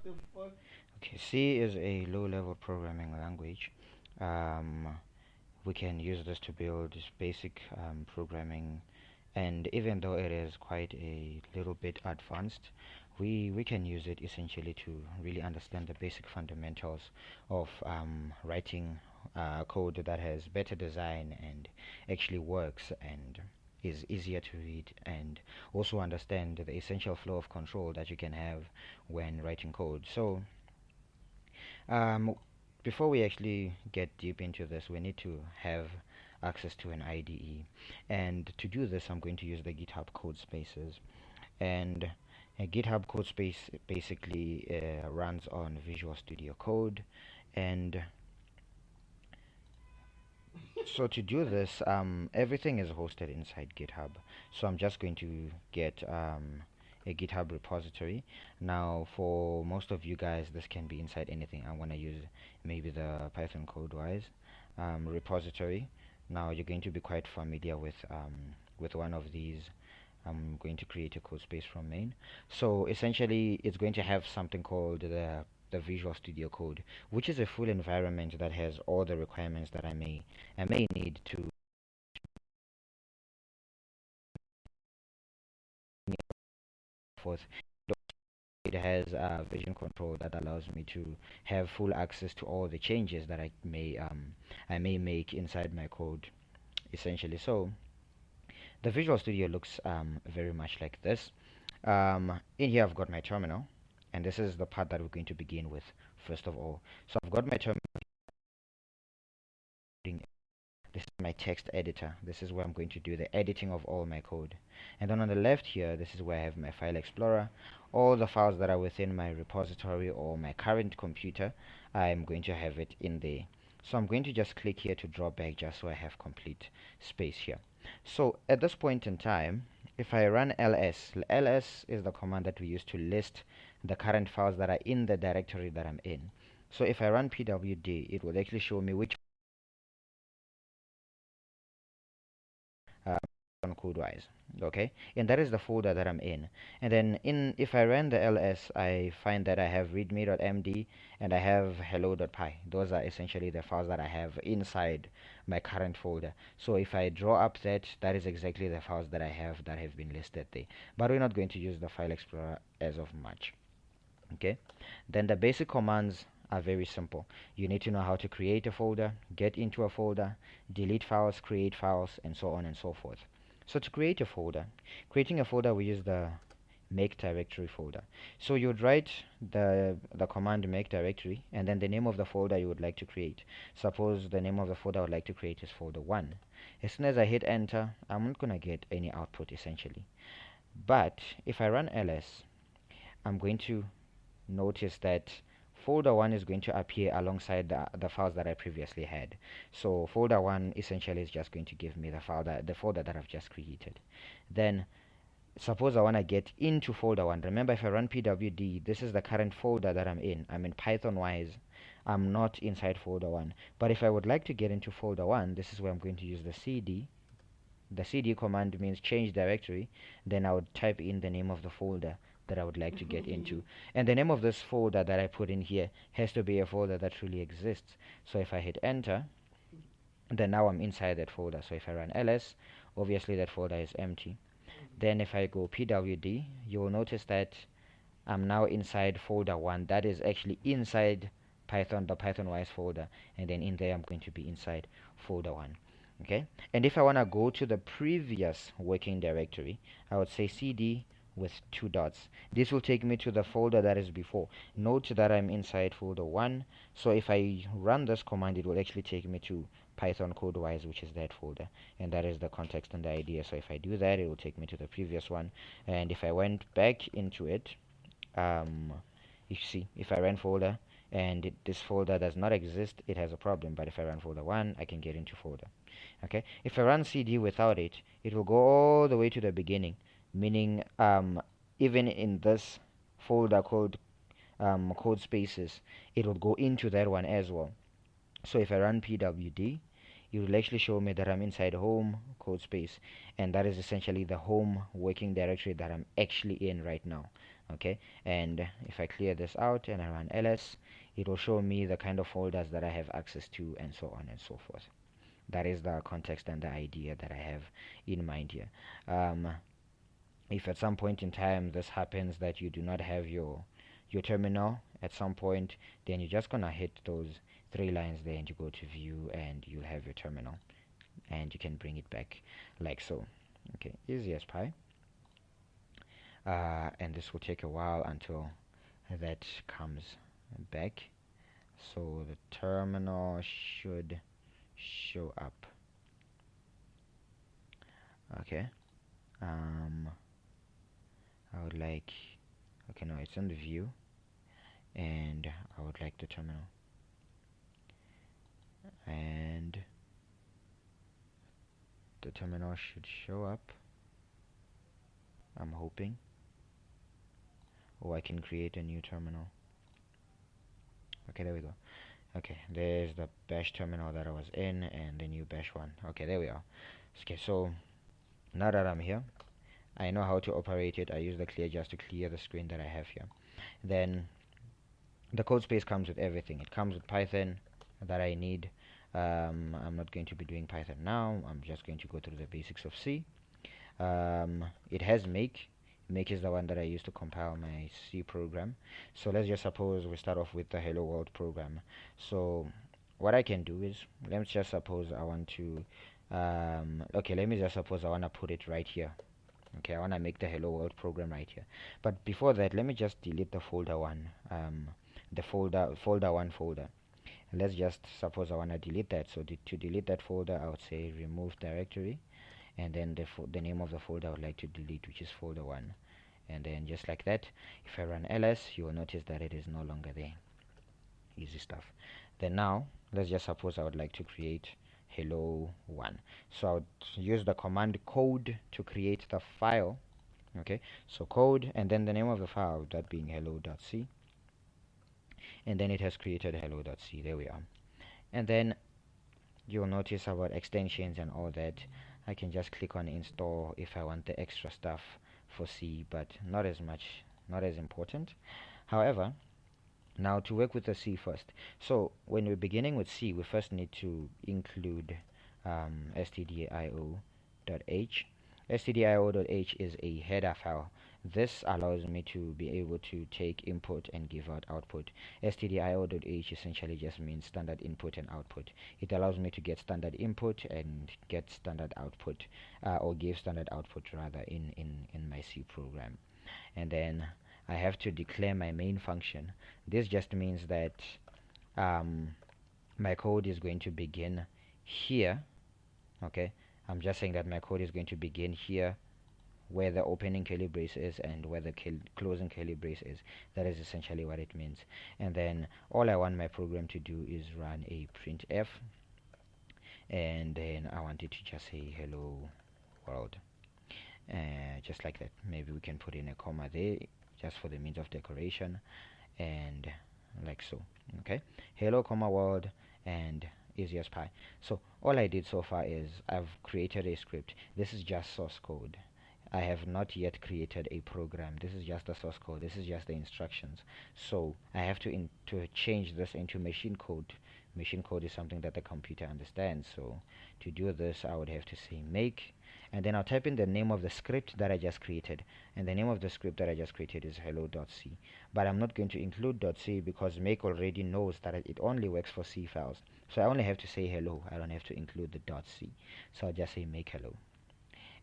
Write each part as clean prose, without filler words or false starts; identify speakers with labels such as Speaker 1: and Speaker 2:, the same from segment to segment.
Speaker 1: Okay, C is a low-level programming language. Um, we can use this to build this basic programming, and even though it is quite a little bit advanced, we can use it essentially to really understand the basic fundamentals of writing code that has better design and actually works and is easier to read, and also understand the essential flow of control that you can have when writing code. So um, before we actually get deep into this, we need to have access to an IDE. And to do this, I'm going to use the GitHub code spaces. And a GitHub code space basically runs on Visual Studio Code. And so to do this, everything is hosted inside GitHub. So I'm just going to get a GitHub repository. Now, for most of you guys, this can be inside anything. I want to use maybe the Python code-wise repository. Now, you're going to be quite familiar with one of these. I'm going to create a code space from main. So essentially, it's going to have something called the Visual Studio Code, which is a full environment that has all the requirements that I may need to forth. It has vision control that allows me to have full access to all the changes that I may make inside my code, essentially. So the Visual Studio looks very much like this. In here, I've got my terminal, and this is the part that we're going to begin with first of all. So I've got my terminal. This is my text editor. This is where I'm going to do the editing of all my code. And then on the left here, this is where I have my file explorer. All the files that are within my repository or my current computer, I'm going to have it in there. So I'm going to just click here to draw back just so I have complete space here. So at this point in time, if I run ls is the command that we use to list the current files that are in the directory that I'm in. So if I run pwd, it will actually show me which code wise, okay, and that is the folder that I'm in. And then if I run the ls, I find that I have readme.md and I have hello.py. Those are essentially the files that I have inside my current folder. So if I draw up that is exactly the files that I have that have been listed there, but we're not going to use the file explorer as of much. Okay, then the basic commands are very simple. You need to know how to create a folder, get into a folder, delete files, create files, and so on and so forth. So to create a folder, creating a folder, we use the make directory folder. So you'd write the command make directory and then the name of the folder you would like to create. Suppose the name of the folder I would like to create is folder 1. As soon as I hit enter, I'm not going to get any output essentially. But if I run ls, I'm going to notice that folder 1 is going to appear alongside the files that I previously had. So folder 1 essentially is just going to give me the folder that I've just created. Then suppose I want to get into folder 1. Remember, if I run pwd, this is the current folder that I'm in. I'm in Python wise. I'm not inside folder 1. But if I would like to get into folder 1, this is where I'm going to use the cd. The cd command means change directory. Then I would type in the name of the folder that I would like to get into. And the name of this folder that I put in here has to be a folder that really exists. So if I hit enter, then now I'm inside that folder. So if I run ls, obviously that folder is empty. Then if I go pwd, you will notice that I'm now inside folder 1. That is actually inside Python, the Python-wise folder. And then in there I'm going to be inside folder 1. Okay, and if I want to go to the previous working directory, I would say cd with 2 dots. This will take me to the folder that is before. Note that I'm inside folder 1, so if I run this command, it will actually take me to Python codewise, which is that folder, and that is the context and the idea. So if I do that, it will take me to the previous one. And if I went back into it, you see, if I run folder and this folder does not exist, it has a problem. But if I run folder 1, I can get into folder. Okay, if I run cd without it, it will go all the way to the beginning, meaning even in this folder called code spaces, it will go into that one as well. So if I run pwd, it will actually show me that I'm inside home code space, and that is essentially the home working directory that I'm actually in right now. Okay, and if I clear this out and I run ls, it will show me the kind of folders that I have access to, and so on and so forth. That is the context and the idea that I have in mind here. If at some point in time this happens that you do not have your terminal at some point, then you're just gonna hit those three lines there and you go to view and you'll have your terminal, and you can bring it back like so. Okay, easy as pie. And this will take a while until that comes back, so the terminal should show up. Okay, I would like, okay, no, it's in the view, and I would like the terminal, and the terminal should show up, I'm hoping. Or I can create a new terminal. Okay, there we go. Okay, there's the bash terminal that I was in, and the new bash one. Okay, there we are. Okay, so now that I'm here, I know how to operate it. I use the clear just to clear the screen that I have here. Then the code space comes with everything. It comes with Python that I need. I'm not going to be doing Python now. I'm just going to go through the basics of C. It has make. Make is the one that I use to compile my C program. So let's just suppose we start off with the hello world program. So what I can do is, let's just suppose I want to okay, let me just suppose I want to put it right here. Okay, I want to make the hello world program right here. But before that, let me just delete the folder one, the folder one folder. Let's just suppose I want to delete that. So to delete that folder, I would say remove directory, and then the name of the folder I would like to delete, which is folder 1. And then just like that, if I run ls, you will notice that it is no longer there. Easy stuff. Then now let's just suppose I would like to create hello 1. So I would use the command code to create the file. Okay, so code and then the name of the file, that being hello.c, and then it has created hello.c. There we are. And then you'll notice about extensions and all that. I can just click on install if I want the extra stuff for C, but not as much, not as important. However, now to work with the C first. So when we're beginning with C, we first need to include stdio.h. stdio.h is a header file. This allows me to be able to take input and give out output. stdio.h essentially just means standard input and output. It allows me to get standard input and get standard output, or give standard output rather, in my C program. And then I have to declare my main function. This just means that my code is going to begin here. Okay, I'm just saying that my code is going to begin here, where the opening curly brace is and where the closing curly brace is. That is essentially what it means. And then all I want my program to do is run a printf, and then I want it to just say hello world, just like that. Maybe we can put in a comma there just for the means of decoration, and like so. Okay, hello comma world, and easy as pie. So all I did so far is I've created a script. This is just source code. I have not yet created a program. This is just the source code. This is just the instructions. So I have to change this into machine code. Machine code is something that the computer understands. So to do this, I would have to say make, and then I'll type in the name of the script that I just created, and the name of the script that I just created is hello.c. But I'm not going to include .c because make already knows that it only works for C files. So I only have to say hello. I don't have to include the .c. So I'll just say make hello.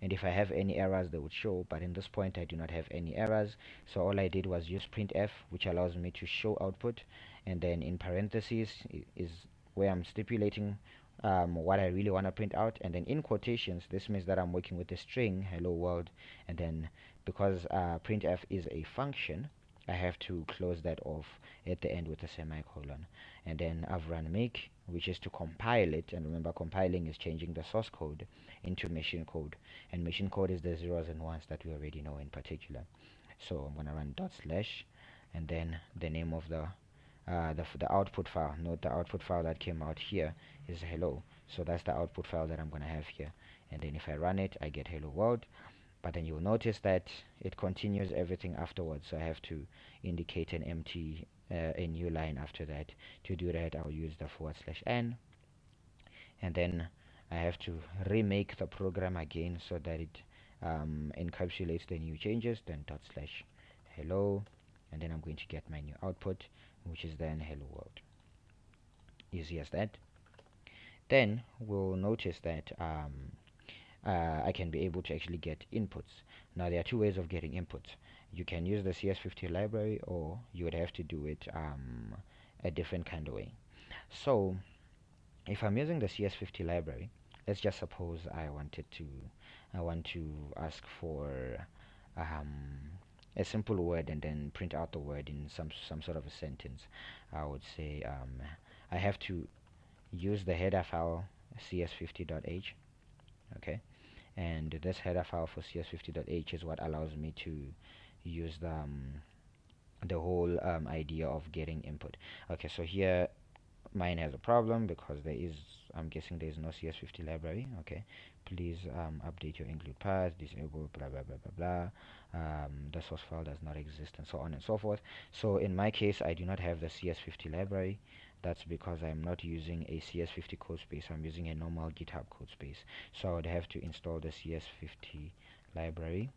Speaker 1: And if I have any errors, they would show, but in this point I do not have any errors. So all I did was use printf, which allows me to show output, and then in parentheses is where I'm stipulating what I really want to print out, and then in quotations, this means that I'm working with the string hello world, and then because printf is a function, I have to close that off at the end with a semicolon. And then I've run make, which is to compile it, and remember, compiling is changing the source code into machine code, and machine code is the zeros and ones that we already know in particular. So I'm gonna run // and then the name of the output file. Note the output file that came out here is hello, so that's the output file that I'm gonna have here. And then if I run it, I get hello world, but then you'll notice that it continues everything afterwards, so I have to indicate an empty a new line after that. To do that, I'll use the /n, and then I have to remake the program again so that it encapsulates the new changes. Then /hello, and then I'm going to get my new output, which is then hello world. Easy as that. Then we'll notice that I can be able to actually get inputs. Now there are two ways of getting inputs. You can use the CS50 library, or you would have to do it a different kind of way. So if I'm using the CS50 library, let's just suppose I want to ask for a simple word and then print out the word in some sort of a sentence. I would say I have to use the header file cs50.h, okay, and this header file for cs50.h is what allows me to use the whole idea of getting input. Okay, so here mine has a problem because I'm guessing there is no CS50 library. Okay, please update your include path, disable blah blah blah blah blah. The source file does not exist, and so on and so forth. So in my case, I do not have the CS50 library. That's because I'm not using a CS50 code space. I'm using a normal GitHub code space. So I would have to install the CS50 library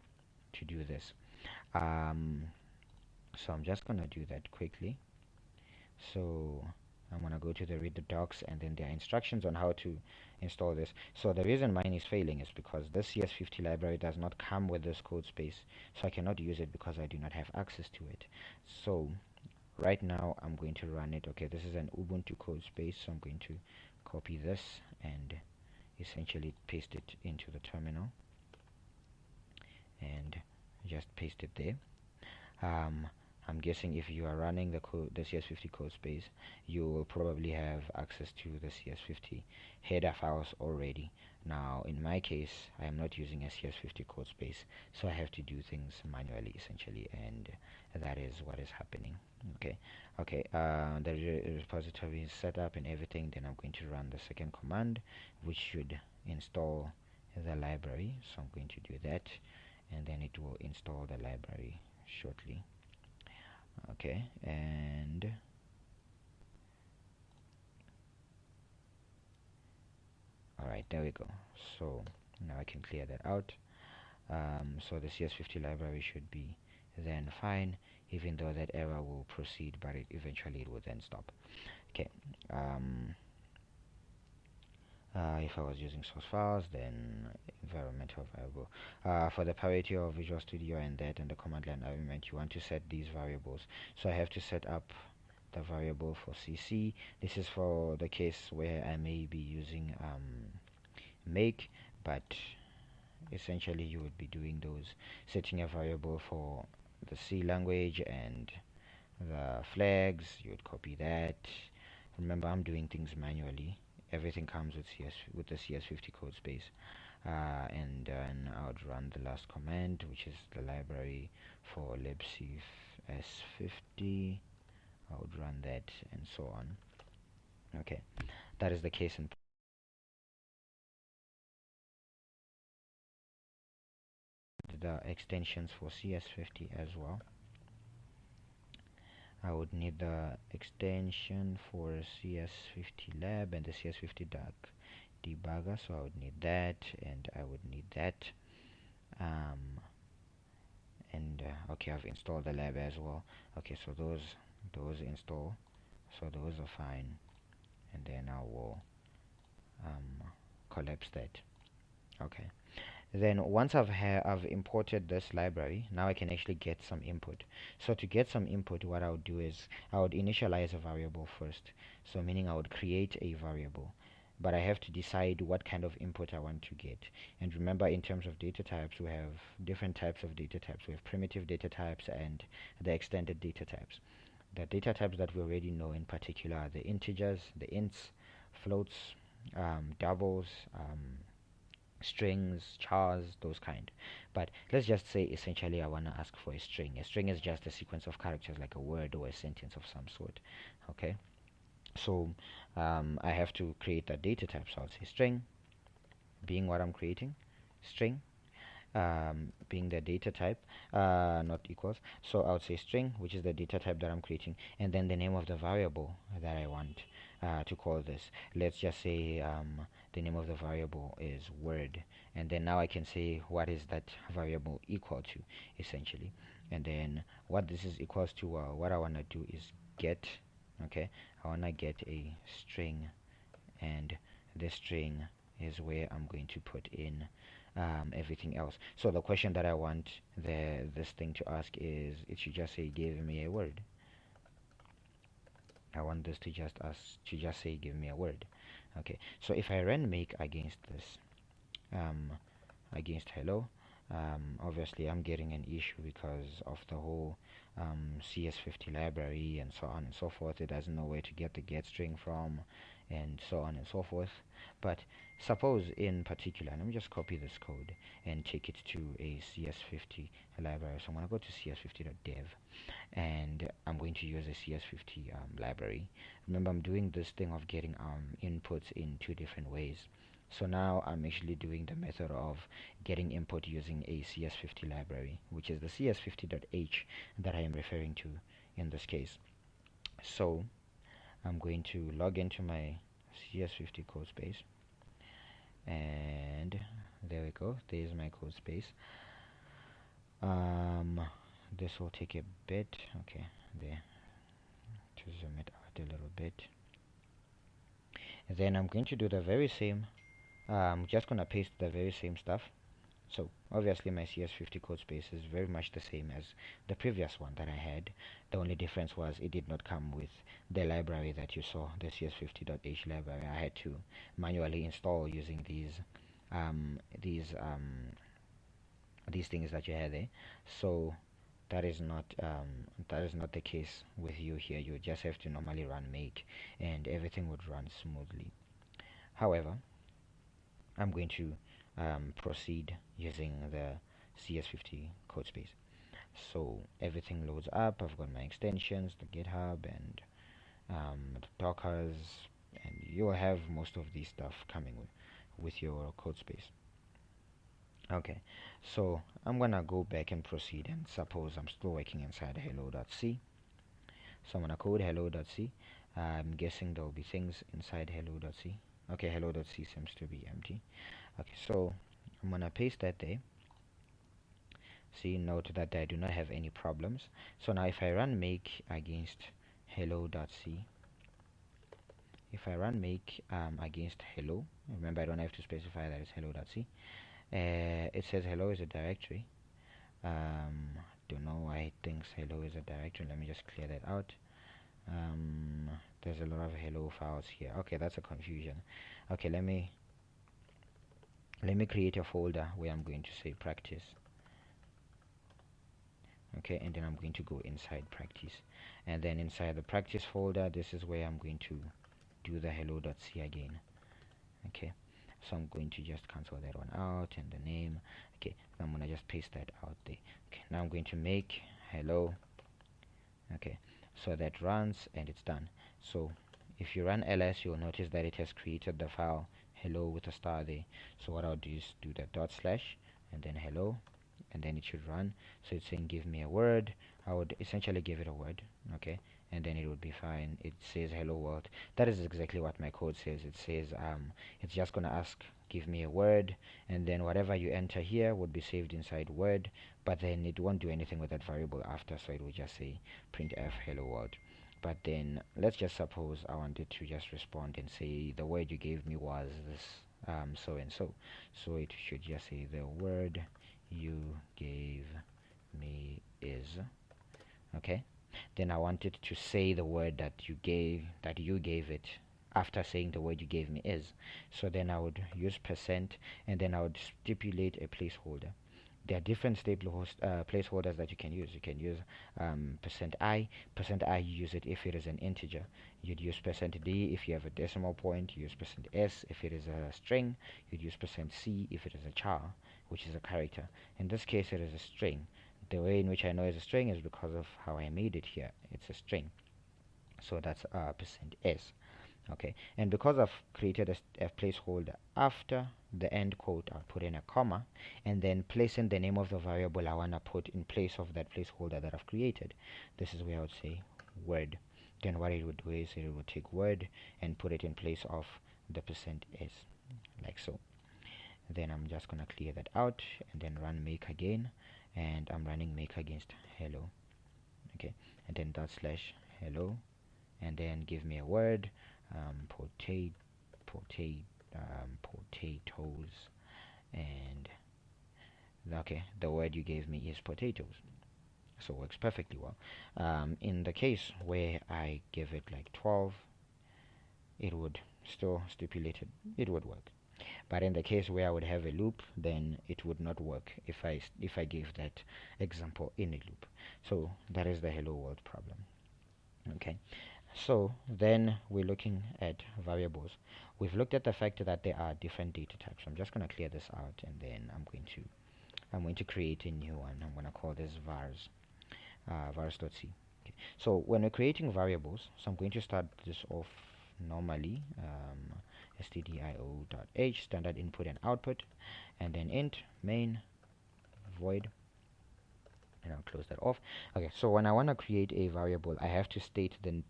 Speaker 1: to do this. So I'm just gonna do that quickly. So I'm gonna go to the read the docs, and then there are instructions on how to install this. So the reason mine is failing is because this CS50 library does not come with this code space, so I cannot use it because I do not have access to it. So right now I'm going to run it. Okay, this is an Ubuntu code space, so I'm going to copy this and essentially paste it into the terminal and just paste it there. I'm guessing if you are running the CS50 code space, you will probably have access to the CS50 header files already. Now, in my case, I am not using a CS50 code space, so I have to do things manually, essentially, and that is what is happening. Okay. The repository is set up and everything. Then I'm going to run the second command, which should install the library. So I'm going to do that, and then it will install the library shortly. Okay, and alright, there we go. So now I can clear that out. So the CS50 library should be then fine, even though that error will proceed, but eventually it will then stop. Okay. If I was using source files, then environmental variable. For the parity of Visual Studio and that and the command line element, you want to set these variables. So I have to set up the variable for CC. This is for the case where I may be using make, but essentially you would be doing those, setting a variable for the C language and the flags. You would copy that. Remember, I'm doing things manually. Everything comes with the CS50 code space, and then I would run the last command, which is the library for libc50. I would run that, and so on. Okay, that is the case in the extensions for CS50 as well. I would need the extension for CS50 lab and the CS50 dark debugger, so I would need that, and I would need that. Okay, I've installed the lab as well. Okay, so those install, so those are fine, and then I will collapse that. Okay, then once I've imported this library, now I can actually get some input. So to get some input, what I would do is I would initialize a variable first, so meaning I would create a variable, but I have to decide what kind of input I want to get. And remember, in terms of data types, we have different types of data types. We have primitive data types and the extended data types. The data types that we already know in particular are the integers, the ints, floats, doubles, strings, chars, those kind. But let's just say essentially I want to ask for a string. A string is just a sequence of characters, like a word or a sentence of some sort. Okay, so I have to create that data type. So I'll say string, being what I'm creating, string. being the data type, not equals. So I would say string, which is the data type that I'm creating, and then the name of the variable that I want to call this. Let's just say the name of the variable is word, and then now I can say what is that variable equal to, essentially. And then what this is equals to, what I want to do is get, okay, I want to get a string, and this string is where I'm going to put in everything else. So the question that I want this thing to ask is, it should just say give me a word. I want this to just say give me a word. Okay, so if I run make against this, against hello, obviously I'm getting an issue because of the whole CS50 library and so on and so forth. It doesn't know where to get the get string from, and so on and so forth. But suppose in particular, let me just copy this code and take it to a CS50 library. So I'm going to go to cs50.dev, and I'm going to use a CS50 library. Remember, I'm doing this thing of getting inputs in two different ways. So now I'm actually doing the method of getting input using a CS50 library, which is the cs50.h that I am referring to in this case. So I'm going to log into my CS50 code space, and there we go. There's my code space. This will take a bit. Okay, there, to zoom it out a little bit. And then I'm going to do the very same. I'm just gonna paste the very same stuff. So obviously my CS50 code space is very much the same as the previous one that I had. The only difference was it did not come with the library that you saw, the cs50.h library. I had to manually install using these things that you had there. So that is not the case with you here. You just have to normally run make, and everything would run smoothly. However, I'm going to proceed using the CS50 code space. So everything loads up. I've got my extensions, the GitHub, and the Dockers, and you will have most of these stuff coming with your code space. Okay, so I'm gonna go back and proceed, and suppose I'm still working inside hello.c. So I'm gonna code hello.c. I'm guessing there will be things inside hello.c. Okay, hello.c seems to be empty. Okay, so I'm gonna paste that there. See, note that I do not have any problems. So now if I run make against hello.c, if I run make against hello, remember I don't have to specify that it's hello.c. It says hello is a directory. Don't know why it thinks hello is a directory. Let me just clear that out. There's a lot of hello files here. Okay, that's a confusion. Okay, let me create a folder where I'm going to say practice. Okay, and then I'm going to go inside practice, and then inside the practice folder, this is where I'm going to do the hello.c again. Okay, so I'm going to just cancel that one out, and the name. Okay, I'm gonna just paste that out there. Okay, now I'm going to make hello. Okay, so that runs and it's done. So if you run ls, you'll notice that it has created the file hello with a star there. So what I'll do is do the dot slash and then hello, and then it should run. So it's saying give me a word. I would essentially give it a word. Okay, and then it would be fine. It says hello world. That is exactly what my code says. It says it's just gonna ask give me a word, and then whatever you enter here would be saved inside word, but then it won't do anything with that variable after, so it will just say printf hello world. But then let's just suppose I wanted to just respond and say the word you gave me was this so and so. So it should just say the word you gave me is, okay. Then I wanted to say the word that you gave it after saying the word you gave me is. So then I would use percent, and then I would stipulate a placeholder. There are different placeholders that you can use. You can use percent %i. Percent %i, you use it if it is an integer. You'd use percent %d if you have a decimal point. You use percent %s if it is a string. You'd use percent %c if it is a char, which is a character. In this case, it is a string. The way in which I know it's a string is because of how I made it here. It's a string. So that's percent %s. Okay, and because I've created a placeholder after the end quote, I'll put in a comma and then place in the name of the variable I want to put in place of that placeholder that I've created. This is where I would say word. Then what it would do is it would take word and put it in place of the %s, like so. Then I'm just gonna clear that out and then run make again, and I'm running make against hello. Okay, and then dot slash hello, and then give me a word, potato, potatoes, and okay, the word you gave me is potatoes, so it works perfectly well. In the case where I give it like 12, it would still stipulate it would work. But in the case where I would have a loop, then it would not work if I gave that example in a loop. So that is the hello world problem. Okay. So then we're looking at variables. We've looked at the fact that there are different data types. I'm just going to clear this out, and then I'm going to create a new one. I'm going to call this vars, vars.c. Okay. So when we're creating variables, so I'm going to start this off normally, stdio.h, standard input and output, and then int main void, and I'll close that off. Okay, so when I want to create a variable, I have to state the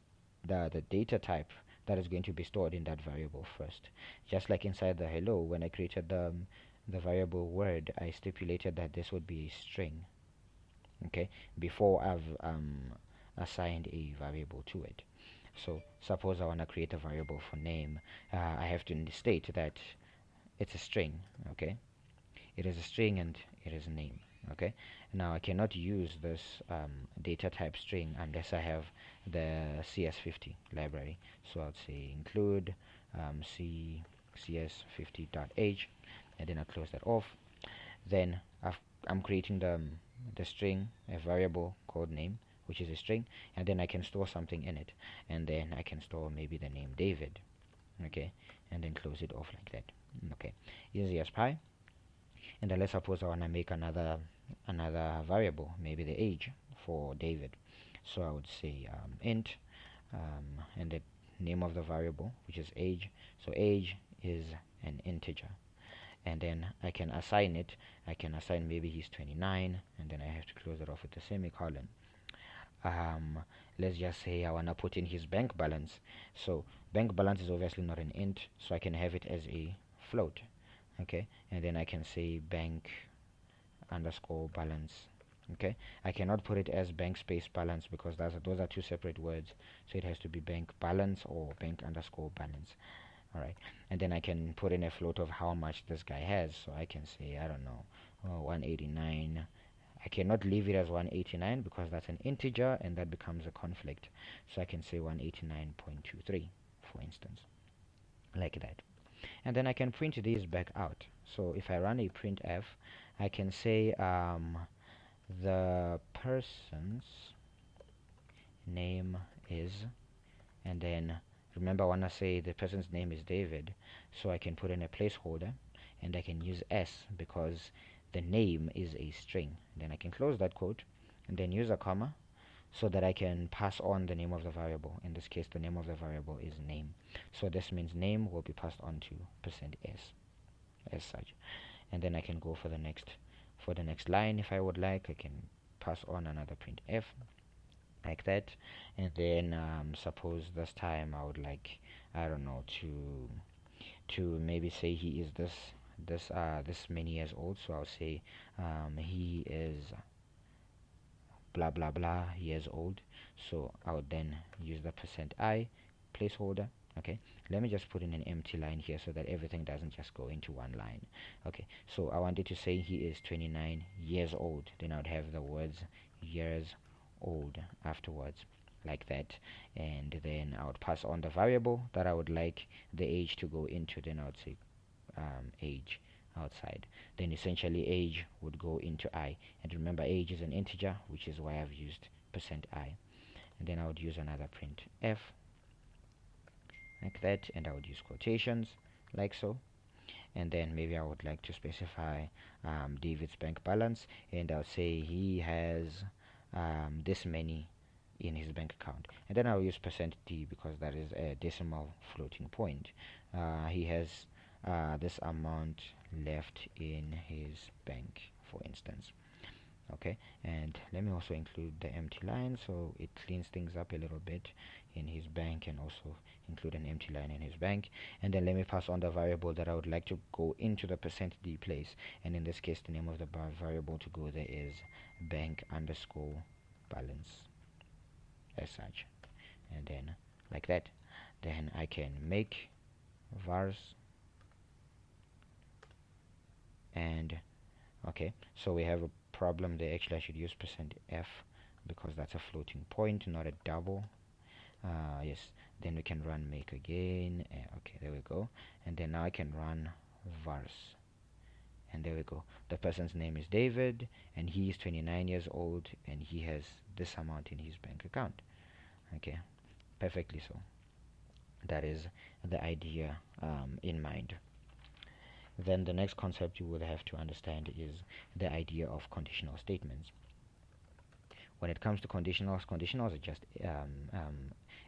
Speaker 1: data type that is going to be stored in that variable first. Just like inside the hello, when I created the variable word, I stipulated that this would be a string, okay, before I've assigned a variable to it. So suppose I want to create a variable for name, I have to state that it's a string, okay, it is a string and it is a name. Okay, now I cannot use this data type string unless I have the CS50 library. So I'll say include CS50.h, and then I'll close that off. Then I'm creating the string, a variable called name, which is a string, and then I can store something in it, and then I can store maybe the name David. Okay, and then close it off like that. Okay, easy as pie. And then let's suppose I want to make another variable, maybe the age for David. So I would say int and the name of the variable, which is age. So age is an integer, and then I can assign it. I can assign maybe he's 29, and then I have to close it off with a semicolon. Let's just say I want to put in his bank balance. So bank balance is obviously not an int, so I can have it as a float. Okay, and then I can say bank underscore balance. Okay, I cannot put it as bank space balance because those are two separate words, so it has to be bank balance or bank underscore balance. Alright, and then I can put in a float of how much this guy has, so I can say, I don't know, 189. I cannot leave it as 189 because that's an integer and that becomes a conflict, so I can say 189.23 for instance, like that. And then I can print these back out. So if I run a printf, I can say the person's name is, and then remember I want to say the person's name is David, so I can put in a placeholder and I can use s because the name is a string. Then I can close that quote and then use a comma so that I can pass on the name of the variable. In this case, the name of the variable is name. So this means name will be passed on to %s as such. And then I can go for the next line if I would like. I can pass on another printf like that. And then suppose this time I would like, I don't know, to maybe say he is this many years old. So I'll say he is blah blah blah years old. So I would then use the %I placeholder. Okay, let me just put in an empty line here so that everything doesn't just go into one line. Okay, so I wanted to say he is 29 years old, then I would have the words years old afterwards, like that. And then I would pass on the variable that I would like the age to go into. Then I would say age outside. Then essentially age would go into I, and remember age is an integer, which is why I've used %I. And then I would use another printf like that, and I would use quotations like so. And then maybe I would like to specify David's bank balance, and I'll say he has this many in his bank account. And then I'll use %d because that is a decimal floating point. He has this amount left in his bank, for instance. Okay, and let me also include the empty line so it cleans things up a little bit in his bank, and also include an empty line in his bank. And then let me pass on the variable that I would like to go into the %d place, and in this case the name of the variable to go there is bank underscore balance, as such. And then like that, then I can make vars, and okay, so we have a problem there. Actually I should use %f because that's a floating point, not a double. Yes, then we can run make again. Okay, there we go. And then now I can run vars, and there we go. The person's name is David, and he is 29 years old, and he has this amount in his bank account. Okay, perfectly so. That is the idea in mind. Then the next concept you would have to understand is the idea of conditional statements. When it comes to conditionals, conditionals are just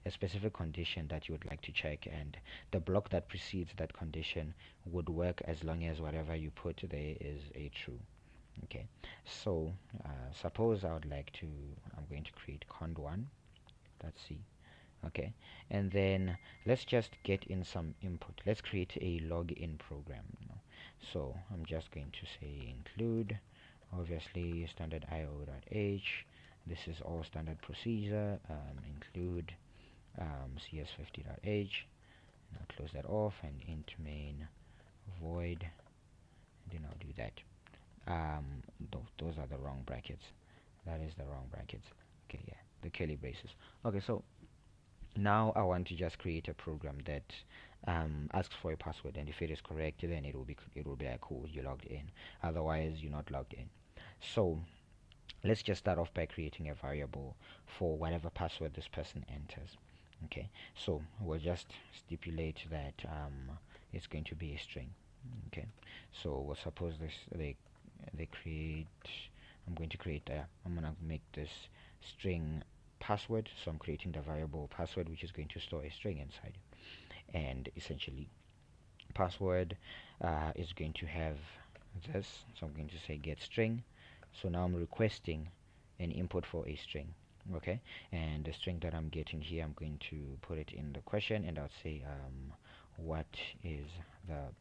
Speaker 1: a specific condition that you would like to check, and the block that precedes that condition would work as long as whatever you put there is a true. Okay, so suppose I would like to, I'm going to create cond1, let's see. Okay, and then let's just get in some input. Let's create a login program. So I'm just going to say include, obviously standard io.h. This is all standard procedure. Include CS50.h. Now close that off, and int main void. And then I'll do that. Those are the wrong brackets. That is the wrong brackets. Okay, yeah, the curly braces. Okay, so now I want to just create a program that asks for a password, and if it is correct, then it will be like, cool, you logged in. Otherwise, you're not logged in. So let's just start off by creating a variable for whatever password this person enters. Okay, so we'll just stipulate that it's going to be a string. Okay, so we'll suppose this they create. I'm going to make this string password, so I'm creating the variable password, which is going to store a string inside, and essentially password is going to have this, so I'm going to say get string. So now I'm requesting an input for a string. Okay, and the string that I'm getting here, I'm going to put it in the question, and I'll say what is the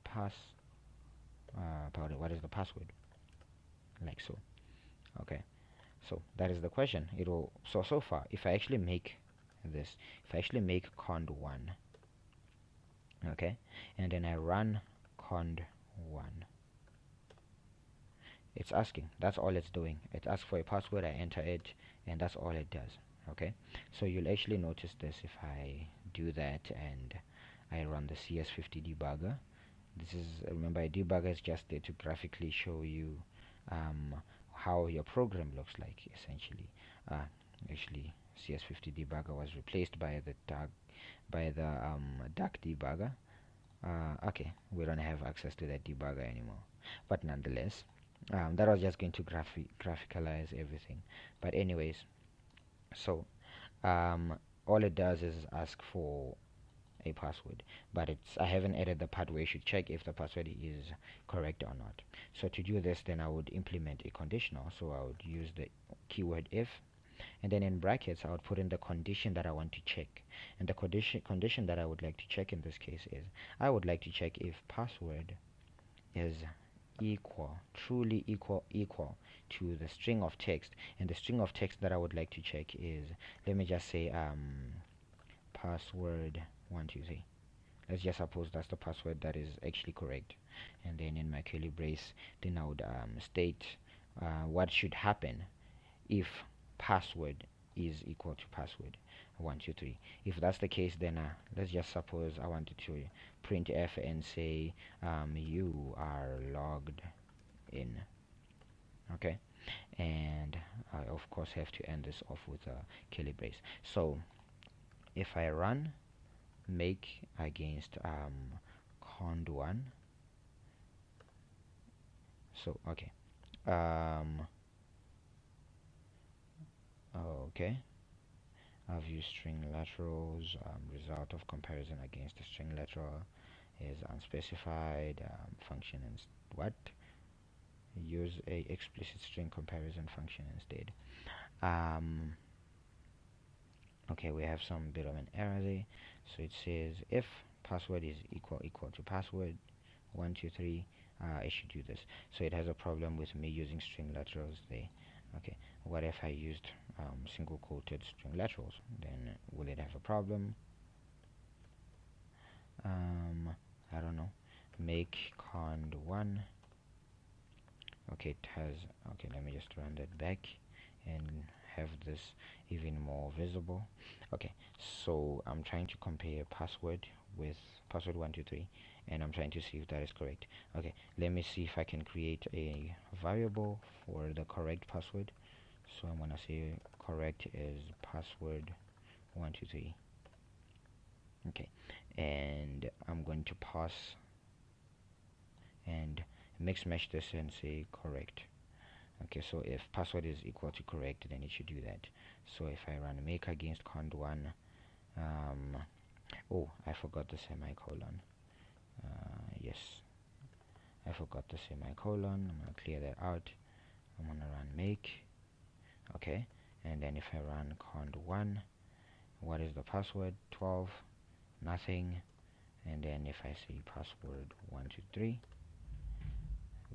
Speaker 1: what is the password, like so. Okay, so that is the question. It will so far, if I actually make this, if I actually make cond1, okay, and then I run cond1, it's asking, that's all it's doing. It asks for a password, I enter it, and that's all it does. Okay, so you'll actually notice this if I do that and I run the CS50 debugger. This is, remember, a debugger is just there to graphically show you how your program looks like, essentially. Actually, CS50 debugger was replaced by the duck debugger. Okay, we don't have access to that debugger anymore, but nonetheless, that was just going to graphicalize everything. But anyways, so all it does is ask for a password, but I haven't added the part where you should check if the password is correct or not. So to do this, then I would implement a conditional. So I would use the keyword if, and then in brackets I would put in the condition that I want to check. And the condition that I would like to check in this case is, I would like to check if password is truly equal to the string of text. And the string of text that I would like to check is, let me just say password 123. Let's just suppose that's the password that is actually correct, and then in my curly brace, then I would state what should happen if password is equal to password 123. If that's the case, then let's just suppose I wanted to print f and say you are logged in. Okay, and I of course have to end this off with a curly brace. So if I run make against cond1, so okay, okay, I've used string laterals. Result of comparison against the string lateral is unspecified. Function and what? Use a explicit string comparison function instead. Okay, we have some bit of an error there. So it says if password is equal to password 123, it should do this. So it has a problem with me using string laterals there. Okay, what if I used single quoted string laterals? Then will it have a problem? I don't know. Make cond1. Okay, it has. Okay, let me just run that back and have this even more visible. Okay, so I'm trying to compare password with password 123, and I'm trying to see if that is correct. Okay, let me see if I can create a variable for the correct password. So I'm gonna say correct is password 123. Okay, and I'm going to pass and mix match this and say correct. Okay, so if password is equal to correct, then it should do that. So if I run make against cond1, oh, I forgot the semicolon. Yes, I forgot the semicolon. I'm gonna clear that out. I'm gonna run make. Okay, and then if I run cond1, what is the password? 12, nothing. And then if I say password 123,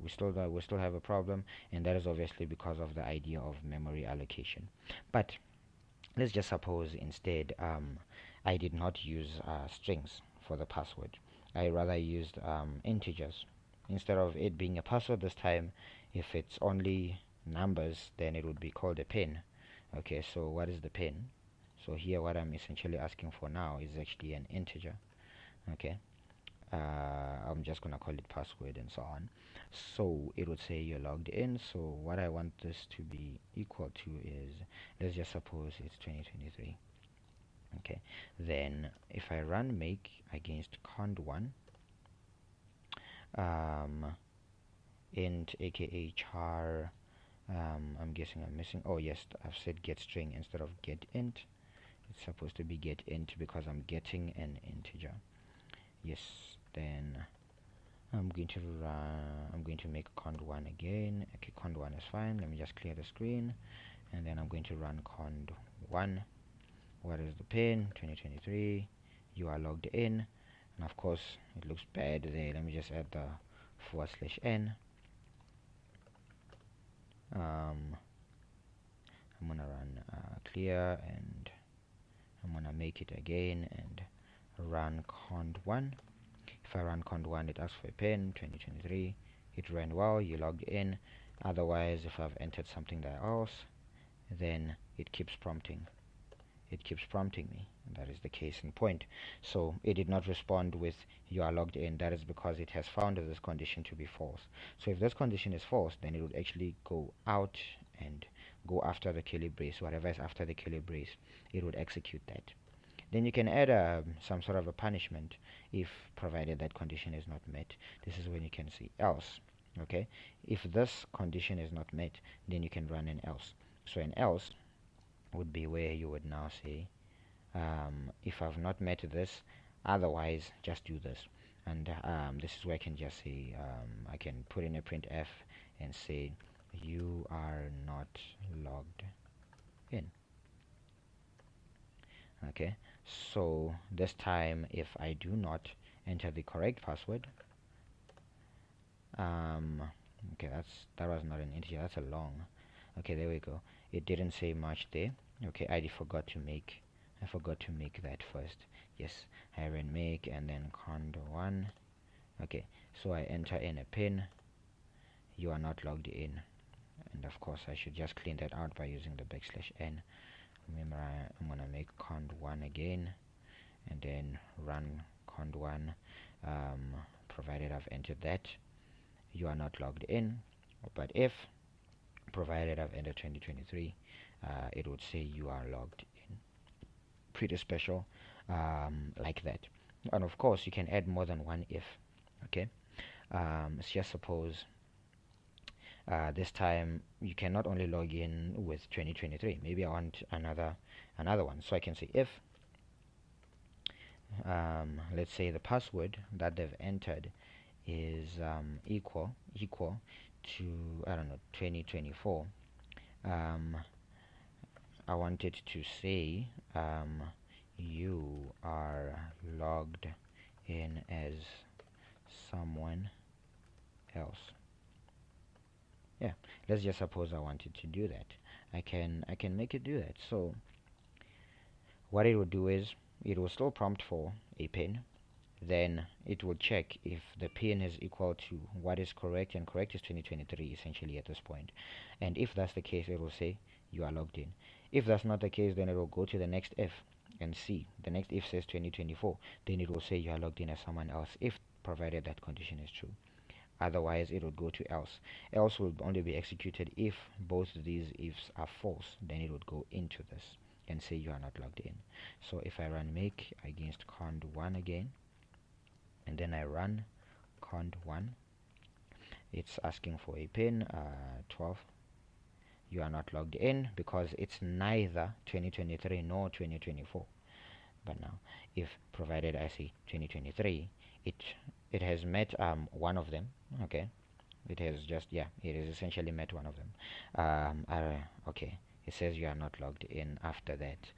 Speaker 1: we still have a problem, and that is obviously because of the idea of memory allocation. But let's just suppose instead I did not use strings for the password. I rather used integers. Instead of it being a password this time, if it's only numbers, then it would be called a pin. Okay, so what is the pin? So here what I'm essentially asking for now is actually an integer. Okay, I'm just gonna call it password and so on. So it would say you're logged in. So what I want this to be equal to is, let's just suppose it's 2023. Okay, then if I run make against cond1, int aka char, I'm guessing I'm missing, oh yes, I've said get string instead of get int. It's supposed to be get int because I'm getting an integer. Yes, then I'm going to make cond1 again. Okay, cond1 is fine. Let me just clear the screen, and then I'm going to run cond1. What is the pin? 2023. You are logged in, and of course it looks bad there. Let me just add the /n. I'm gonna run clear, and I'm gonna make it again and run cond1. If I run cond1, it asks for a pin 2023. It ran well, you logged in. Otherwise, if I've entered something else, then it keeps prompting me, and that is the case in point. So it did not respond with you are logged in. That is because it has found this condition to be false. So if this condition is false, then it would actually go out and go after the curly brace. Whatever is after the curly brace, it would execute that. Then you can add some sort of a punishment if provided that condition is not met. This is when you can say else. Okay, if this condition is not met, then you can run an else. So an else would be where you would now say, if I've not met this, otherwise just do this. And this is where I can just say, I can put in a printf and say you are not logged in. Okay, so this time if I do not enter the correct password, okay, that was not an integer, that's a long. Okay, there we go. It didn't say much there. Okay, I forgot to make that first. Yes, I ran make and then cond1. Okay, so I enter in a pin, you are not logged in, and of course I should just clean that out by using the \n. Remember, I'm gonna make cond1 again and then run cond1, provided I've entered that you are not logged in. But if provided I've entered 2023, it would say you are logged in. Pretty special, like that. And of course you can add more than one if. Okay, let's just suppose This time you cannot only log in with 2023. Maybe I want another one. So I can say if let's say the password that they've entered is equal to, I don't know, 2024. I wanted to say you are logged in as someone else. Yeah, let's just suppose I wanted to do that. I can make it do that. So what it will do is it will still prompt for a pin. Then it will check if the pin is equal to what is correct, and correct is 2023 essentially at this point. And if that's the case, it will say you are logged in. If that's not the case, then it will go to the next if and see. The next if says 2024, then it will say you are logged in as someone else, if provided that condition is true. Otherwise it would go to else. Else will only be executed if both these ifs are false. Then it would go into this and say you are not logged in. So if I run make against cond1 again, and then I run cond1, it's asking for a pin 12. You are not logged in because it's neither 2023 nor 2024. But now if provided I say 2023, it has met one of them. Okay, it has just, yeah, it has essentially met one of them. Okay, it says you are not logged in after that.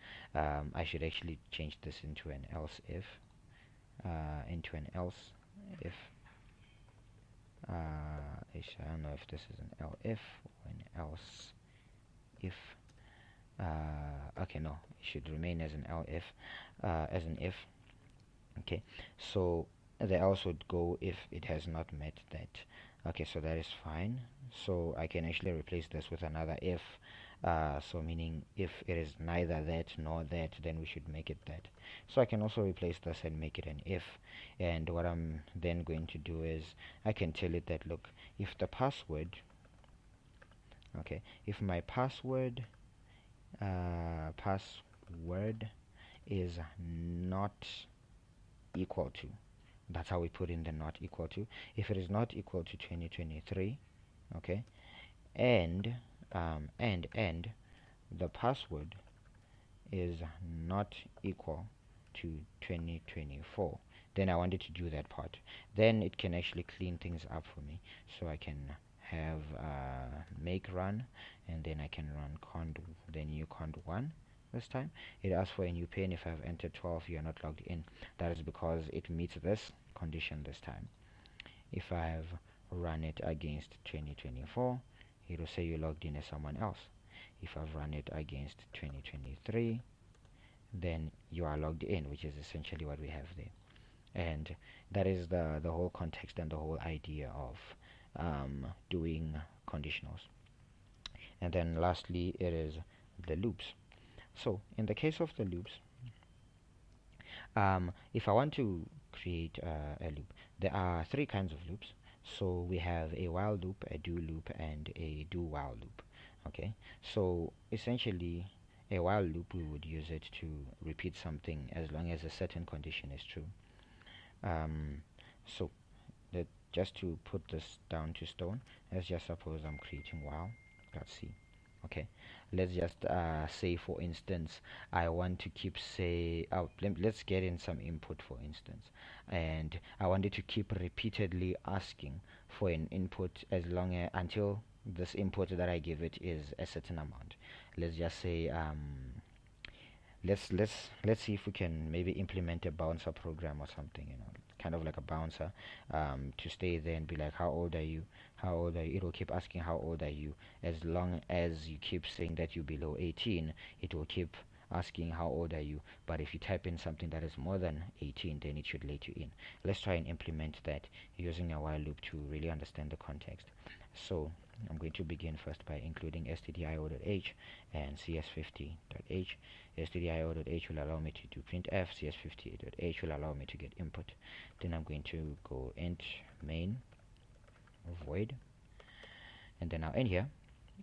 Speaker 1: I should actually change this into an else if I don't know if this is an elif or an else if. Okay, no, it should remain as an elif, as an if. Okay, so the else would go if it has not met that. Okay, so that is fine. So I can actually replace this with another if. So meaning if it is neither that nor that, then we should make it that. So I can also replace this and make it an if. And what I'm then going to do is I can tell it that, look, if the password, okay, if my password is not equal to, that's how we put in the not equal to. If it is not equal to 2023, okay, and the password is not equal to 2024, then I wanted to do that part. Then it can actually clean things up for me. So I can have make run, and then I can run the new cond1. This time it asks for a new pin. If I've entered 12, you are not logged in. That is because it meets this condition this time. If I've run it against 2024, it will say you logged in as someone else. If I've run it against 2023, then you are logged in, which is essentially what we have there. And that is the whole context and the whole idea of doing conditionals. And then lastly, it is the loops. So in the case of the loops, if I want to create a loop, there are three kinds of loops. So we have a while loop, a do loop, and a do while loop. Okay, so essentially a while loop, we would use it to repeat something as long as a certain condition is true. So just to put this down to stone, let's just suppose I'm creating while. Let's see. Okay, let's just say, for instance, I want to keep, say, let's get in some input, for instance, and I wanted to keep repeatedly asking for an input as long as until this input that I give it is a certain amount. Let's just say let's see if we can maybe implement a bouncer program or something, kind of like a bouncer, to stay there and be like, how old are you, how old are you. It will keep asking how old are you. As long as you keep saying that you're below 18, it will keep asking how old are you. But if you type in something that is more than 18, then it should let you in. Let's try and implement that using a while loop to really understand the context. So I'm going to begin first by including stdio.h and CS50.h. stdio.h will allow me to do printf, CS50.h will allow me to get input. Then I'm going to go int main void, and then now in here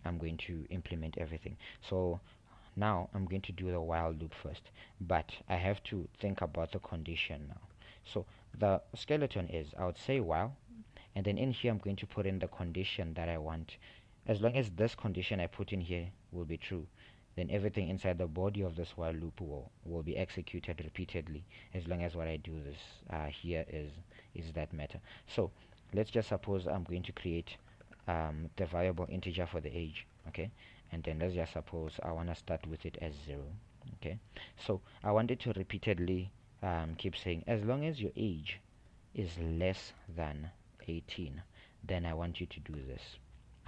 Speaker 1: I'm going to implement everything. So now I'm going to do the while loop first, but I have to think about the condition now. So the skeleton is, I would say while, And then in here I'm going to put in the condition that I want. As long as this condition I put in here will be true, then everything inside the body of this while loop will be executed repeatedly, as long as what I do this here is that matter. So let's just suppose I'm going to create the variable integer for the age, okay? And then let's just suppose I want to start with it as 0, okay? So I want it to repeatedly keep saying, as long as your age is less than 18, then I want you to do this,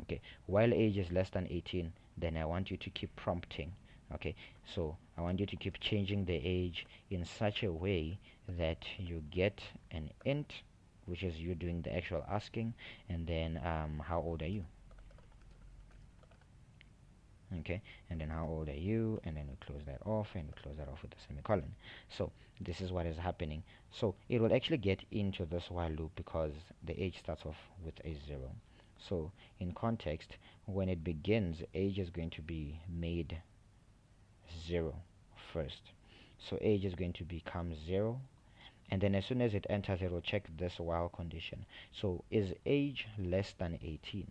Speaker 1: okay? While age is less than 18, then I want you to keep prompting, okay? So I want you to keep changing the age in such a way that you get an int, which is you doing the actual asking, and then how old are you, okay? And then how old are you, and then we close that off, and we close that off with a semicolon. So this is what is happening. So it will actually get into this while loop because the age starts off with a 0. So in context, when it begins, age is going to be made 0 first. So age is going to become 0, and then as soon as it enters, it will check this while condition. So is age less than 18?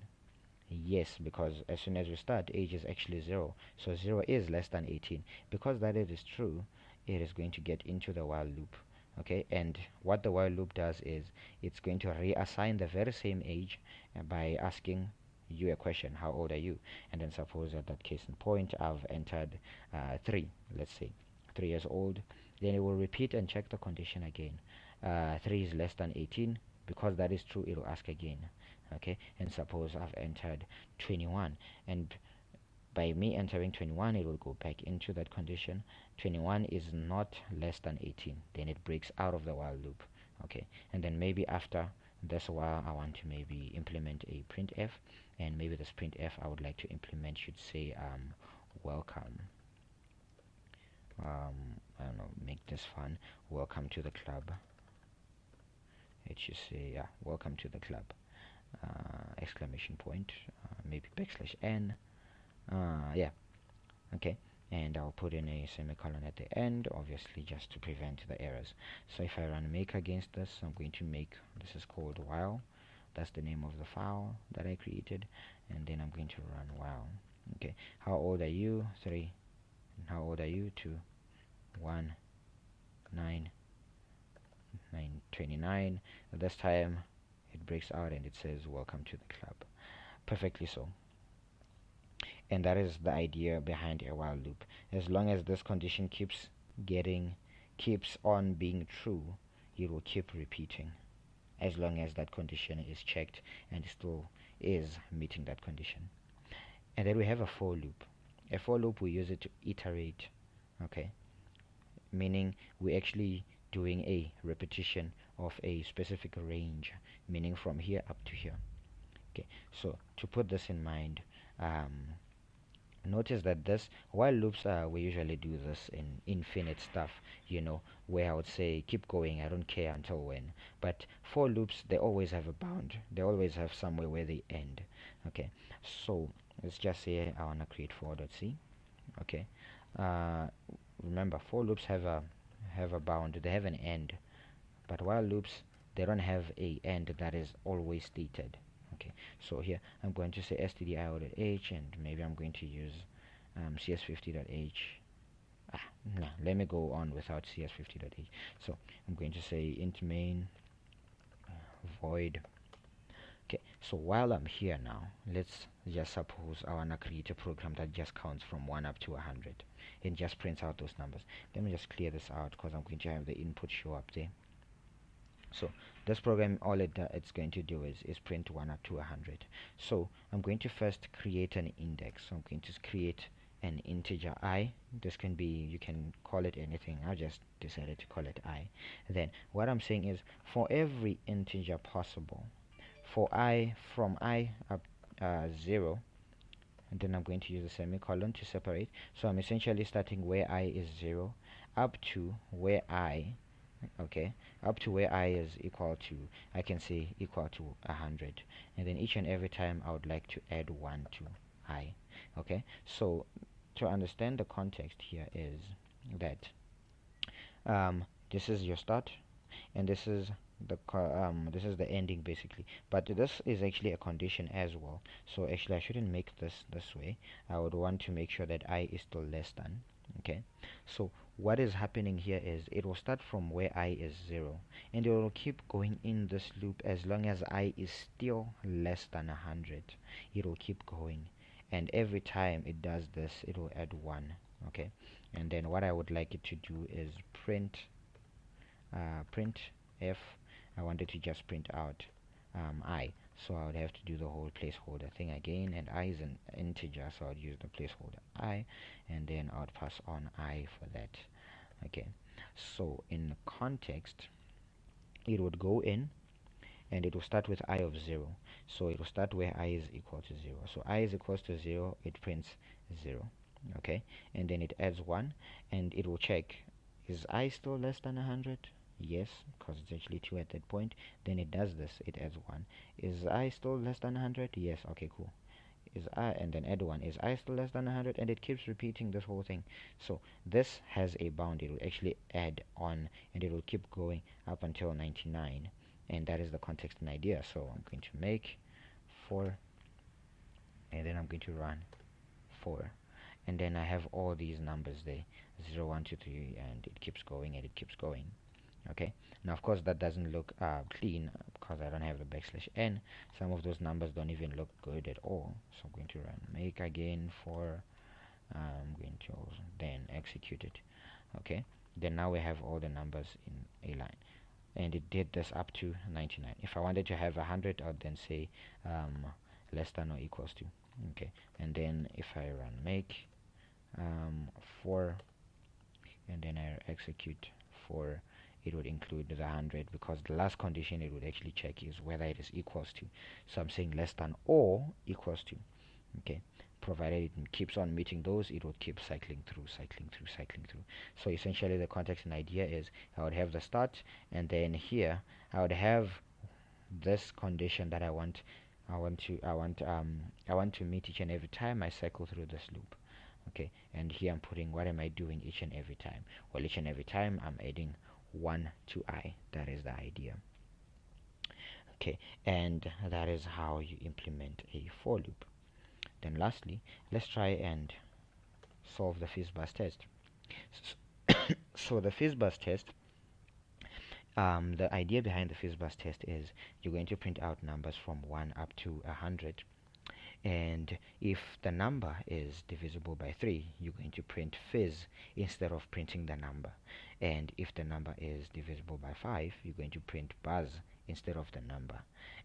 Speaker 1: Yes, because as soon as we start, age is actually 0. So 0 is less than 18. Because that it is true, it is going to get into the while loop, okay? And what the while loop does is it's going to reassign the very same age by asking you a question, how old are you? And then suppose at that case in point I've entered 3, let's say 3 years old. Then it will repeat and check the condition again. 3 is less than 18. Because that is true, it will ask again, okay? And suppose I've entered 21, and by me entering 21, it will go back into that condition. 21 is not less than 18, then it breaks out of the while loop, okay? And then maybe after this while I want to maybe implement a printf, and maybe this printf I would like to implement should say welcome, I don't know, make this fun, welcome to the club. It should say, yeah, welcome to the club, exclamation point, maybe backslash n, yeah, okay. And I'll put in a semicolon at the end, obviously just to prevent the errors. So if I run make against this, I'm going to make, this is called while, that's the name of the file that I created, and then I'm going to run while, okay? How old are you? 3. And how old are you? 2. 1. 9. 29. This time it breaks out and it says welcome to the club. Perfectly so. And that is the idea behind a while loop. As long as this condition keeps on being true, it will keep repeating, as long as that condition is checked and still is meeting that condition. And then we have a for loop. A for loop, we use it to iterate, okay? Meaning we actually doing a repetition of a specific range, meaning from here up to here, okay? So to put this in mind, notice that this while loops, we usually do this in infinite stuff, you know, where I would say keep going, I don't care until when. But for loops, they always have a bound, they always have somewhere where they end, okay? So let's just say I want to create for.c, okay? Remember, for loops have a bound, they have an end, but while loops, they don't have a end that is always stated, okay? So here I'm going to say stdio.h, and maybe I'm going to use cs50.h. No, let me go on without cs50.h. So I'm going to say int main void. Okay, so while I'm here now, let's just suppose I want to create a program that just counts from 1 up to 100 and just prints out those numbers. Let me just clear this out because I'm going to have the input show up there. So this program, all it's going to do is print 1 up to 100. So I'm going to first create an index. So I'm going to create an integer I. This can be, you can call it anything. I just decided to call it I. Then what I'm saying is, for every integer possible, for I, from I up 0, and then I'm going to use a semicolon to separate. So I'm essentially starting where I is 0 up to where I, okay, up to where I is equal to, I can say equal to 100, and then each and every time I would like to add 1 to I, okay? So to understand the context here is that this is your start and this is this is the ending basically, but this is actually a condition as well. So actually I shouldn't make this way. I would want to make sure that I is still less than. Okay, so what is happening here is it will start from where I is 0, and it will keep going in this loop as long as I is still less than 100. It will keep going, and every time it does this it will add 1. Okay, and then what I would like it to do is print f. I wanted to just print out I, so I would have to do the whole placeholder thing again, and I is an integer, so I would use the placeholder I, and then I would pass on I for that. Okay, so in context it would go in and it will start with I of 0, so it will start where I is equal to 0. So I is equals to 0, it prints 0. Okay, and then it adds 1, and it will check, is I still less than 100? Yes, because it's actually 2 at that point. Then it does this, it adds 1. Is I still less than 100? Yes. Okay, cool. Is I, and then add 1. Is I still less than 100? And it keeps repeating this whole thing. So this has a bound. It will actually add on, and it will keep going up until 99, and that is the context and idea. So I'm going to make 4, and then I'm going to run 4, and then I have all these numbers there, 0 1 2 3, and it keeps going and it keeps going. Okay, now of course that doesn't look clean because I don't have the backslash n. Some of those numbers don't even look good at all, so I'm going to run make again for I'm going to then execute it. Okay, then now we have all the numbers in a line, and it did this up to 99. If I wanted to have 100, I would then say less than or equals to. Okay, and then if I run make for, and then I execute for, it would include the 100, because the last condition it would actually check is whether it is equals to. So I'm saying less than or equals to. Okay, provided it keeps on meeting those, it would keep cycling through, cycling through, cycling through. So essentially the context and idea is I would have the start, and then here I would have this condition that I want to meet each and every time I cycle through this loop. Okay, and here I'm putting what am I doing each and every time. Well, each and every time I'm adding 1 to I. That is the idea. Okay, and that is how you implement a for loop. Then lastly, let's try and solve the FizzBuzz test. So the FizzBuzz test, the idea behind the FizzBuzz test is you're going to print out numbers from 1 up to 100, and if the number is divisible by 3, you're going to print fizz instead of printing the number, and if the number is divisible by 5, you're going to print buzz instead of the number,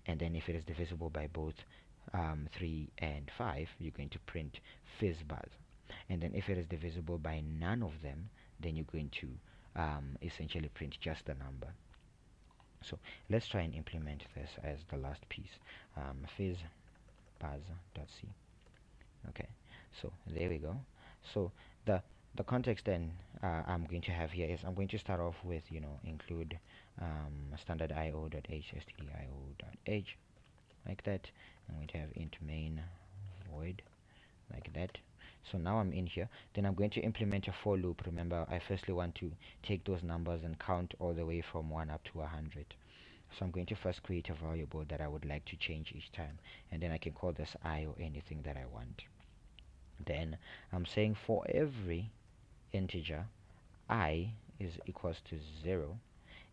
Speaker 1: and then if it is divisible by both 3 and 5, you're going to print FizzBuzz, and then if it is divisible by none of them, then you're going to essentially print just the number. So let's try and implement this as the last piece. FizzBuzz.c. Okay, so there we go. So the context then I'm going to have here is I'm going to start off with include standard io.h stdio.h like that. I'm going to have int main void like that. So now I'm in here, then I'm going to implement a for loop. Remember, I firstly want to take those numbers and count all the way from 1 up to 100. So I'm going to first create a variable that I would like to change each time, and then I can call this I or anything that I want. Then I'm saying for every integer I is equals to 0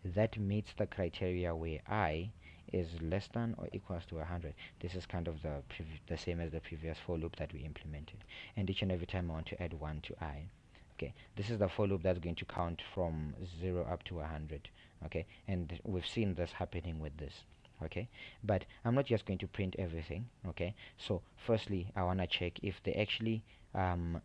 Speaker 1: that meets the criteria where I is less than or equals to 100. This is kind of the same as the previous for loop that we implemented, and each and every time I want to add 1 to I. Okay, this is the for loop that's going to count from 0 up to 100. Okay, and we've seen this happening with this. Okay, but I'm not just going to print everything. Okay, so firstly I want to check if they actually are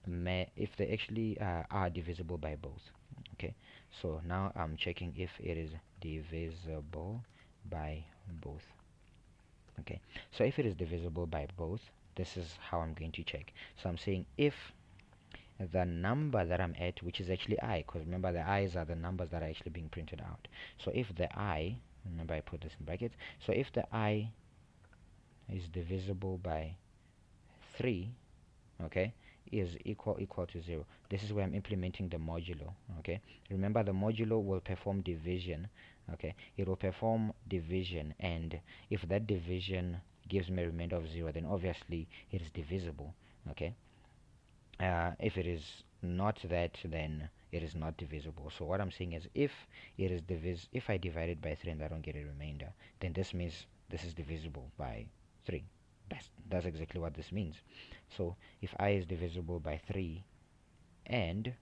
Speaker 1: divisible by both. Okay, so now I'm checking if it is divisible by both. Okay, so if it is divisible by both, this is how I'm going to check. So I'm saying if the number that I'm at, which is actually I, because remember the i's are the numbers that are actually being printed out. So if the I, remember I put this in brackets, so if the I is divisible by 3, okay, is equal to 0. This is where I'm implementing the modulo. Okay, remember the modulo will perform division. Okay, it will perform division, and if that division gives me a remainder of 0, then obviously it is divisible. Okay, if it is not that, then it is not divisible. So what I'm saying is, if it is if I divide it by 3 and I don't get a remainder, then this means this is divisible by 3. That's exactly what this means. So if I is divisible by 3 and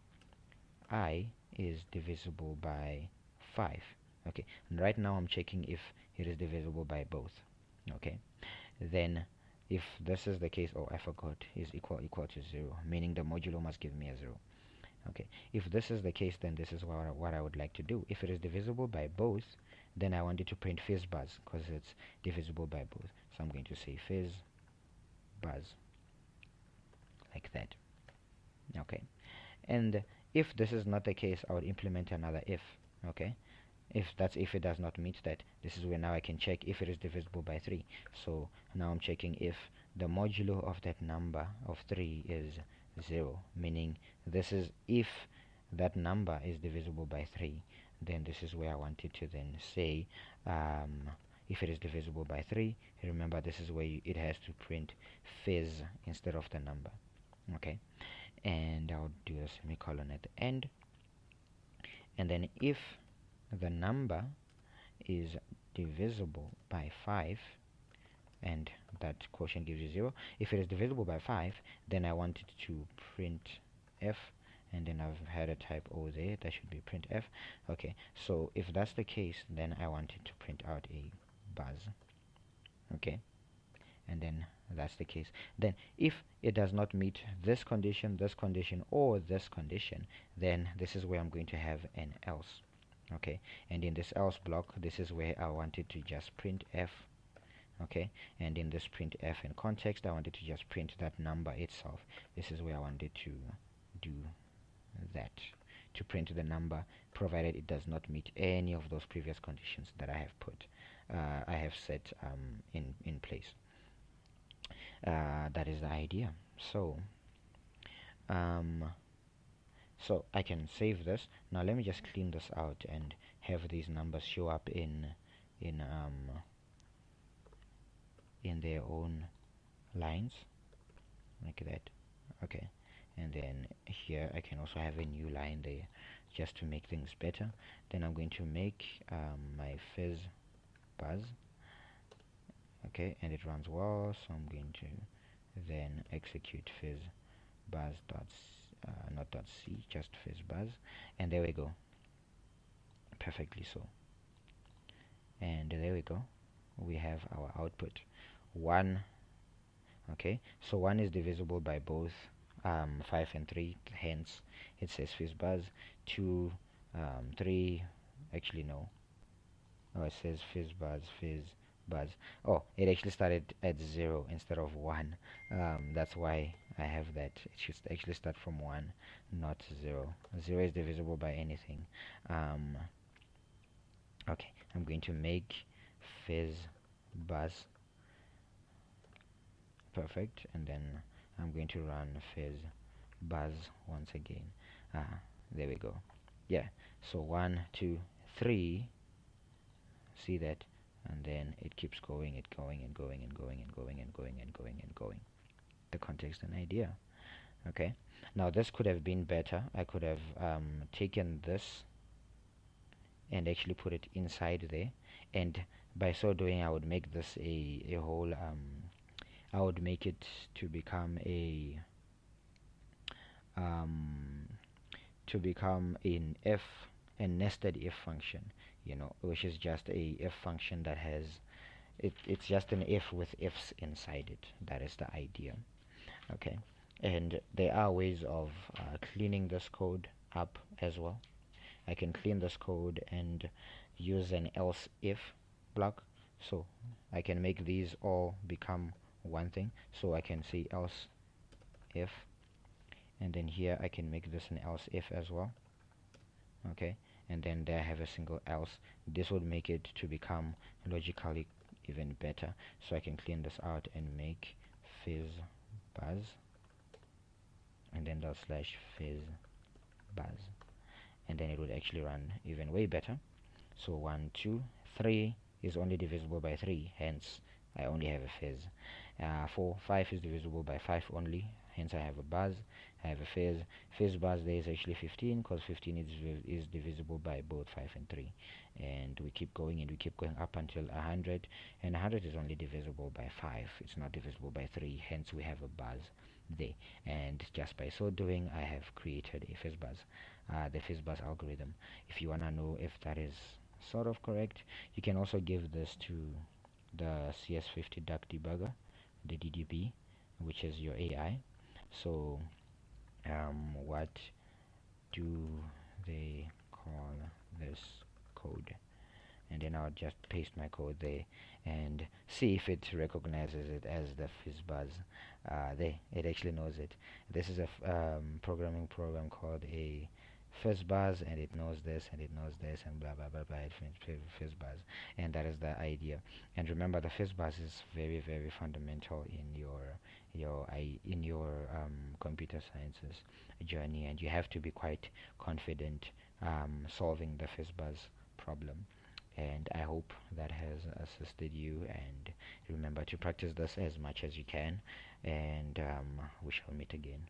Speaker 1: I is divisible by 5, okay, and right now I'm checking if it is divisible by both. Okay, then if this is the case, oh, I forgot, is equal to 0, meaning the modulo must give me a 0. Okay, if this is the case, then this is what I would like to do. If it is divisible by both, then I want it to print FizzBuzz because it's divisible by both. So I'm going to say FizzBuzz like that. Okay, and if this is not the case, I would implement another if. Okay, if it does not meet that, this is where now I can check if it is divisible by 3. So now I'm checking if the modulo of that number of 3 is 0, meaning this is if that number is divisible by 3, then this is where I wanted to then say if it is divisible by 3, remember this is where it has to print fizz instead of the number. Okay, and I'll do a semicolon at the end, and then if the number is divisible by 5 and that quotient gives you 0, if it is divisible by 5, then I want it to print f, and then I've had a type O there, that should be print f. Okay, so if that's the case, then I want it to print out a buzz. Okay, and then that's the case. Then if it does not meet this condition, or this condition, then this is where I'm going to have an else. Okay, and in this else block, this is where I wanted to just print f. Okay, and in this print f in context, I wanted to just print that number itself. This is where I wanted to do that, to print the number, provided it does not meet any of those previous conditions that I have set in place. That is the idea. So so I can save this. Now let me just clean this out and have these numbers show up in their own lines like that. Okay, and then here I can also have a new line there just to make things better. Then I'm going to make my FizzBuzz. Okay, and it runs well, so I'm going to then execute FizzBuzz not .c, just FizzBuzz, and there we go, perfectly so. And there we go, we have our output 1. Okay, so 1 is divisible by both 5 and 3, hence it says FizzBuzz. 2, 3, actually no, oh, it says FizzBuzz. Oh, it actually started at 0 instead of 1. That's why I have that. It should actually start from 1, not 0. 0 is divisible by anything. Okay, I'm going to make FizzBuzz. Perfect, and then I'm going to run FizzBuzz once again. There we go. Yeah, so 1, 2, 3. See that? And then it keeps going, going. The context and idea. Okay, now this could have been better. I could have taken this and actually put it inside there, and by so doing I would make this a whole I would make it to become a nested if function, you know, which is just a if function that has it's just an if with ifs inside it. That is the idea. Okay, and there are ways of cleaning this code up as well. I can clean this code and use an else if block, so I can make these all become one thing. So I can say else if, and then here I can make this an else if as well. Okay, and then there I have a single else. This would make it to become logically even better. So I can clean this out and make FizzBuzz and then dot slash FizzBuzz, and then it would actually run even way better. So 1, 2, 3 is only divisible by 3, hence I only have a fizz. 4, 5 is divisible by 5 only, hence I have a buzz. I have a fizz. FizzBuzz there is actually 15, because 15 is divisible by both 5 and 3. And we keep going and we keep going up until 100, and 100 is only divisible by 5. It's not divisible by 3, hence we have a buzz there. And just by so doing, I have created a FizzBuzz, the FizzBuzz algorithm. If you want to know if that is sort of correct, you can also give this to the CS50 duck debugger, the DDB, which is your AI. So what do they call this code? And then I'll just paste my code there and see if it recognizes it as the FizzBuzz. There, it actually knows it. This is a programming program called a FizzBuzz, and it knows this and it knows this and blah blah blah blah. It FizzBuzz, and that is the idea. And remember, the FizzBuzz is very very fundamental in your computer sciences journey, and you have to be quite confident solving the FizzBuzz problem. And I hope that has assisted you, and remember to practice this as much as you can, and we shall meet again.